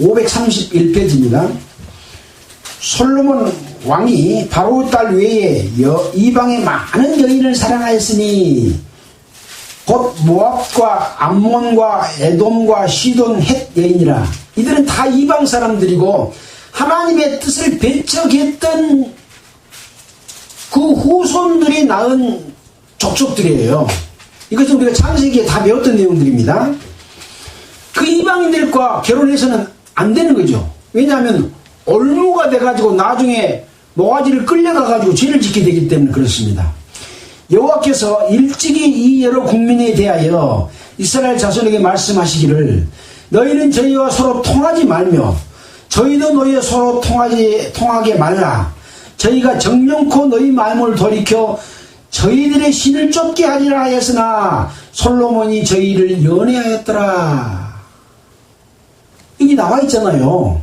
531페이지입니다. 솔로몬 왕이 바로 딸 외에 이방의 많은 여인을 사랑하였으니 곧 모압과 암몬과 에돔과 시돈 헷 여인이라. 이들은 다 이방 사람들이고 하나님의 뜻을 배척했던 그 후손들이 낳은 족속들이에요. 이것은 우리가 창세기에 다 배웠던 내용들입니다. 그 이방인들과 결혼해서는 안 되는 거죠. 왜냐하면 올무가 돼가지고 나중에 모가지를 끌려가가지고 죄를 짓게 되기 때문에 그렇습니다. 여호와께서 일찍이 이 여러 국민에 대하여 이스라엘 자손에게 말씀하시기를 너희는 저희와 서로 통하지 말며 저희도 너희와 서로 통하게 말라. 저희가 정령코 너희 마음을 돌이켜 저희들의 신을 쫓게 하리라 하였으나 솔로몬이 저희를 연애하였더라. 여기 나와 있잖아요.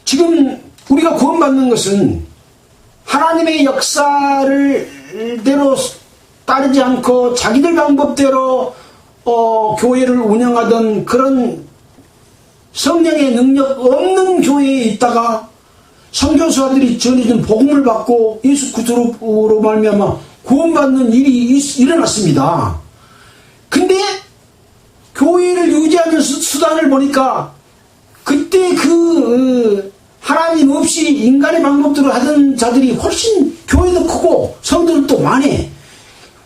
지금 우리가 구원받는 것은 하나님의 역사를 대로 따르지 않고 자기들 방법대로 교회를 운영하던 그런 성령의 능력 없는 교회에 있다가 선교사들이 전해준 복음을 받고 예수 그리스도로 말미암아 구원받는 일이 일어났습니다. 근데 교회를 유지하는 수단을 보니까 그때 하나님 없이 인간의 방법대로 하던 자들이 훨씬 교회도 크고 성도들도 많이,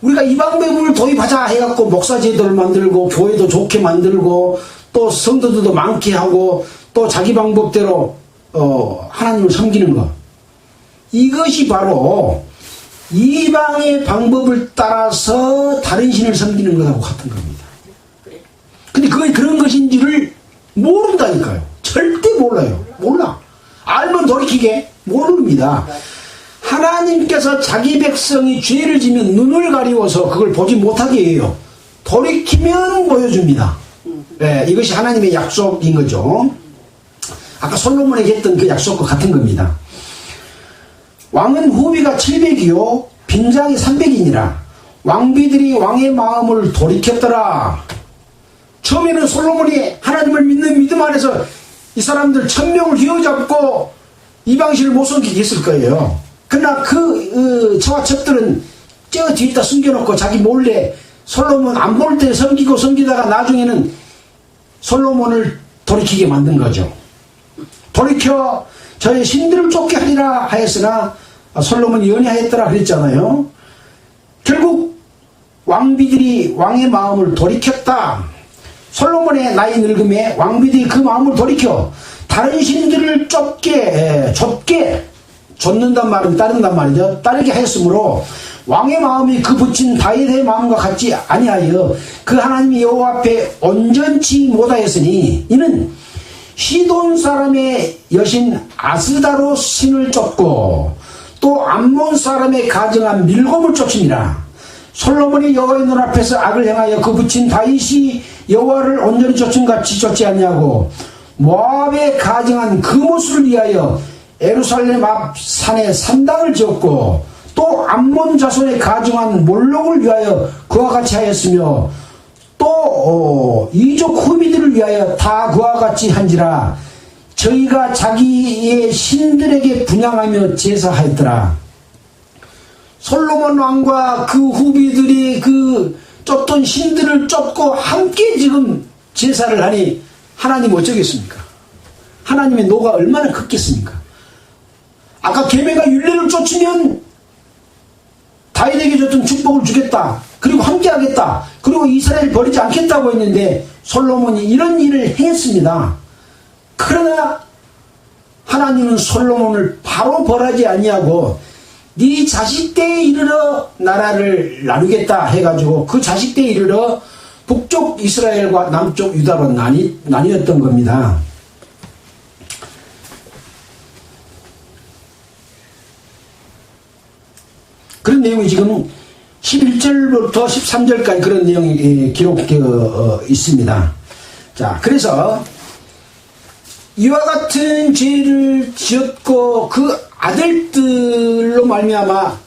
우리가 이 방법을 도입하자 해갖고 목사 제도를 만들고 교회도 좋게 만들고 또 성도들도 많게 하고 또 자기 방법대로 하나님을 섬기는 것, 이것이 바로 이방의 방법을 따라서 다른 신을 섬기는 것하고 같은 겁니다. 근데 그게 그런 것인지를 모른다니까요. 절대 몰라요. 몰라. 알면 돌이키게 모릅니다. 하나님께서 자기 백성이 죄를 지면 눈을 가리워서 그걸 보지 못하게 해요. 돌이키면 보여줍니다. 네, 이것이 하나님의 약속인 거죠. 아까 솔로몬에게 했던 그 약속과 같은 겁니다. 왕은 후비가 700이요 빈장이 300이니라. 왕비들이 왕의 마음을 돌이켰더라. 처음에는 솔로몬이 하나님을 믿는 믿음 안에서 이 사람들 1000명을 휘어잡고 이방신을 못 섬기게 했을 거예요. 그러나 저와 첩들은 저 뒤에다 숨겨놓고 자기 몰래 솔로몬 안 볼 때 섬기다가 나중에는 솔로몬을 돌이키게 만든 거죠. 돌이켜 저의 신들을 쫓게 하리라 하였으나 솔로몬이 연애하였더라 그랬잖아요. 결국 왕비들이 왕의 마음을 돌이켰다. 솔로몬의 나이 늙음에 왕비들이 그 마음을 돌이켜 다른 신들을 좁게 좇는단 말은 따른단 말이죠. 따르게 하였으므로 왕의 마음이 그 붙인 다윗의 마음과 같지 아니하여 그 하나님 여호와 앞에 온전치 못하였으니 이는 시돈 사람의 여신 아스다로 신을 쫓고 또 암몬 사람의 가정한 밀곰을 쫓으니라. 솔로몬이 여호와의 눈앞에서 악을 행하여 그 붙인 다윗이 여호와를 온전히 쫓음같이 쫓지 않냐고 모압에 가정한 그모스를 위하여 예루살렘 앞 산에 산당을 지었고 또 암몬 자손에 가정한 몰록을 위하여 그와 같이 하였으며 또 이족 후비들을 위하여 다 그와 같이 한지라. 저희가 자기의 신들에게 분향하며 제사하였더라. 솔로몬 왕과 그 후비들이 그 쫓던 신들을 쫓고 함께 지금 제사를 하니 하나님 어쩌겠습니까? 하나님의 노가 얼마나 컸겠습니까? 아까 계명과 율례를 쫓으면 다윗에게 줬던 축복을 주겠다. 그리고 함께 하겠다. 그리고 이스라엘 버리지 않겠다고 했는데 솔로몬이 이런 일을 행했습니다. 그러나 하나님은 솔로몬을 바로 벌하지 아니하고 네 자식 때에 이르러 나라를 나누겠다 해가지고 그 자식 때에 이르러 북쪽 이스라엘과 남쪽 유다로 나뉘었던 겁니다. 그런 내용이 지금 11절부터 13절까지 그런 내용이 기록되어 있습니다. 자, 그래서 이와 같은 죄를 지었고 그 아들들로 말미암아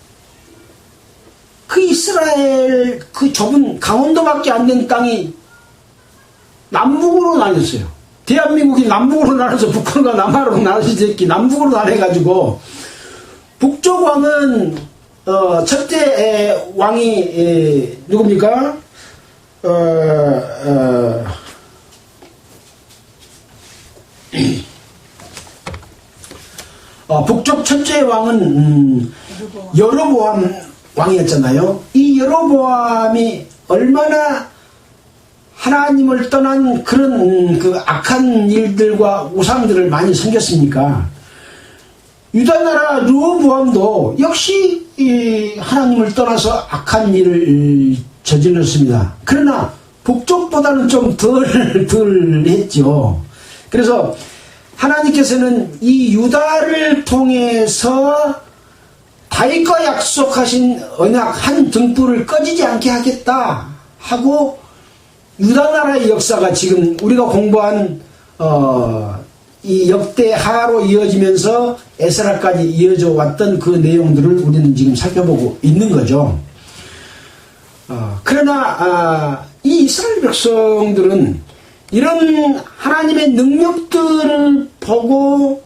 그 이스라엘 그 좁은 강원도밖에 안 된 땅이 남북으로 나뉘었어요. 대한민국이 남북으로 나눠서 북한과 남하로 나눠졌기 남북으로 나눠가지고 북쪽 왕은 첫째 왕이 누굽니까? 북쪽 첫째 왕은 여로보암 왕이었잖아요. 이 여로보암이 얼마나 하나님을 떠난 그런 그 악한 일들과 우상들을 많이 섬겼습니까? 유다나라 르호보암도 역시 하나님을 떠나서 악한 일을 저질렀습니다. 그러나 북쪽보다는 좀 덜 했죠. 그래서 하나님께서는 이 유다를 통해서 다윗과 약속하신 언약 한 등불을 꺼지지 않게 하겠다 하고 유다나라의 역사가 지금 우리가 공부한 이 역대하로 이어지면서 에스라까지 이어져 왔던 그 내용들을 우리는 지금 살펴보고 있는 거죠. 그러나 이 이스라엘 백성들은 이런 하나님의 능력들을 보고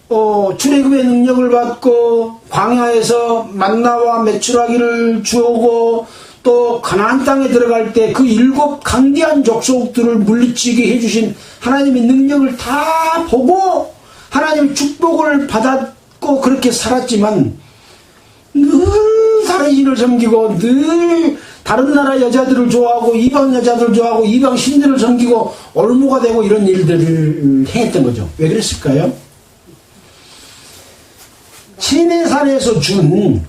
출애굽의 능력을 받고 광야에서 만나와 메추라기를 주오고 또 가나안 땅에 들어갈 때 그 7 강대한 족속들을 물리치게 해주신 하나님의 능력을 다 보고 하나님의 축복을 받았고 그렇게 살았지만 늘 다른 신을 섬기고 늘 다른 나라 여자들을 좋아하고 이방 여자들을 좋아하고 이방 신들을 섬기고 올무가 되고 이런 일들을 행했던 거죠. 왜 그랬을까요? 시내산에서 준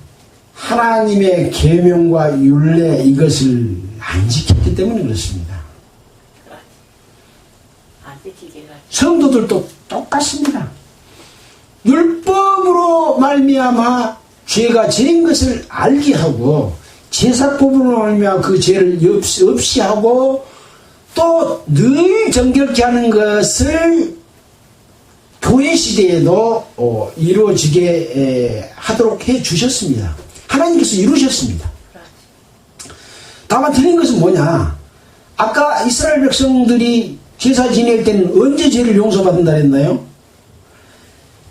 하나님의 계명과 율례 이것을 안 지켰기 때문에 그렇습니다. 성도들도 똑같습니다. 율법으로 말미암아 죄가 죄인 것을 알게 하고 제사법으로 말미암아 그 죄를 없이 하고 또 늘 정결케 하는 것을 교회 시대에도 이루어지게 하도록 해 주셨습니다. 하나님께서 이루셨습니다. 다만 틀린 것은 뭐냐? 아까 이스라엘 백성들이 제사 지낼 때는 언제 죄를 용서받는다 했나요?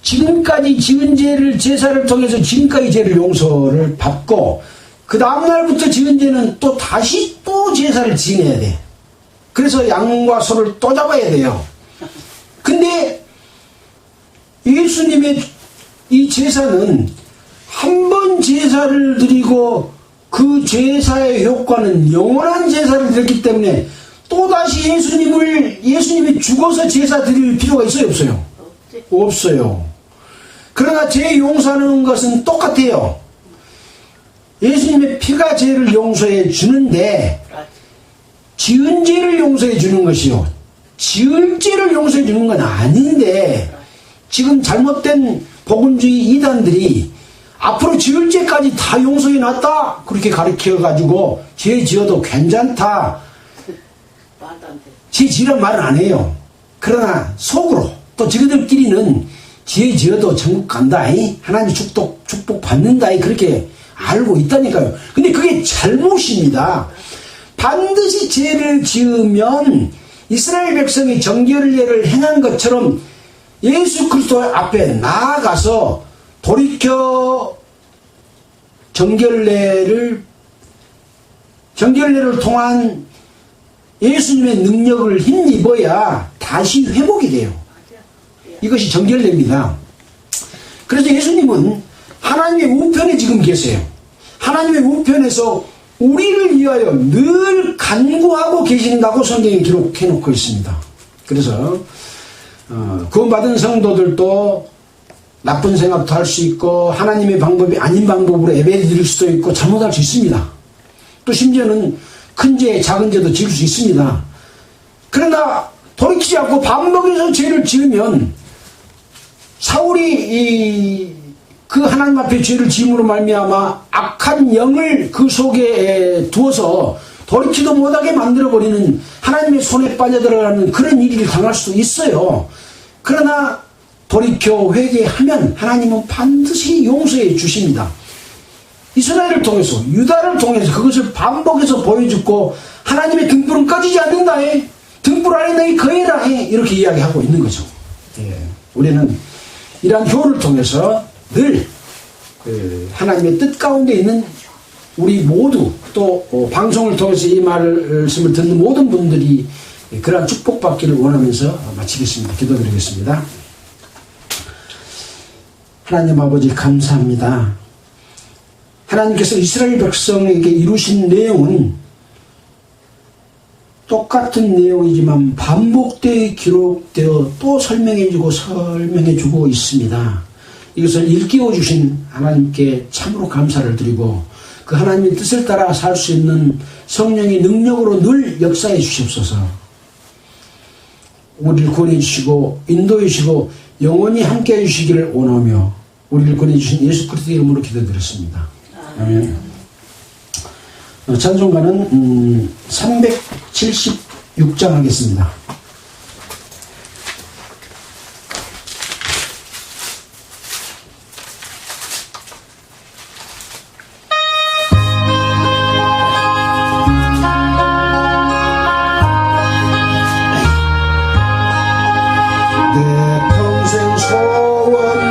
지금까지 지은 죄를 제사를 통해서 지금까지 죄를 용서를 받고 그 다음날부터 지은 죄는 또 다시 또 제사를 지내야 돼. 그래서 양과 소를 또 잡아야 돼요. 근데 예수님의 이 제사는 한 번 제사를 드리고 그 제사의 효과는 영원한 제사를 드렸기 때문에 또다시 예수님이 죽어서 제사 드릴 필요가 있어요, 없어요? 없어요. 그러나 죄 용서하는 것은 똑같아요. 예수님의 피가 죄를 용서해 주는데 지은 죄를 용서해 주는 것이요. 지을 죄를 용서해 주는 건 아닌데 지금 잘못된 복음주의 이단들이 앞으로 지을 죄까지 다 용서해 놨다 그렇게 가르쳐가지고 죄 지어도 괜찮다 죄 지으란 말은 안 해요. 그러나 속으로 또 지그들끼리는 죄 지어도 천국 간다 하나님 축복 받는다 그렇게 알고 있다니까요. 근데 그게 잘못입니다. 반드시 죄를 지으면 이스라엘 백성이 정결례를 행한 것처럼 예수 그리스도 앞에 나아가서 돌이켜 정결례를 통한 예수님의 능력을 힘입어야 다시 회복이 돼요. 이것이 정결례입니다. 그래서 예수님은 하나님의 우편에 지금 계세요. 하나님의 우편에서 우리를 위하여 늘 간구하고 계신다고 성경에 기록해 놓고 있습니다. 그래서 구원받은 성도들도 나쁜 생각도 할 수 있고 하나님의 방법이 아닌 방법으로 예배 드릴 수도 있고 잘못할 수 있습니다. 또 심지어는 큰 죄, 작은 죄도 지을 수 있습니다. 그러나 돌이키지 않고 반복해서 죄를 지으면 사울이 그 하나님 앞에 죄를 지음으로 말미암아 악한 영을 그 속에 두어서 돌이키도 못하게 만들어버리는 하나님의 손에 빠져들어가는 그런 일을 당할 수도 있어요. 그러나 돌이켜 회개하면 하나님은 반드시 용서해 주십니다. 이스라엘을 통해서 유다를 통해서 그것을 반복해서 보여주고 하나님의 등불은 꺼지지 않는다 등불 안에 너희 거해라 이렇게 이야기하고 있는 거죠. 우리는 이러한 교훈을 통해서 늘 하나님의 뜻 가운데 있는 우리 모두 또 방송을 통해서 이 말씀을 듣는 모든 분들이 그러한 축복받기를 원하면서 마치겠습니다. 기도드리겠습니다. 하나님 아버지 감사합니다. 하나님께서 이스라엘 백성에게 이루신 내용은 똑같은 내용이지만 반복되어 기록되어 또 설명해주고 있습니다. 이것을 일깨워 주신 하나님께 참으로 감사를 드리고 그 하나님의 뜻을 따라 살 수 있는 성령의 능력으로 늘 역사해 주시옵소서. 우리를 구원해 주시고 인도해 주시고 영원히 함께 해 주시기를 원하며 우리를 구원해 주신 예수 그리스도의 이름으로 기도드렸습니다. 아멘. 찬송가는 376장 하겠습니다. 내 평생 소원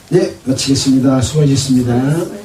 네, 마치겠습니다. 수고하셨습니다.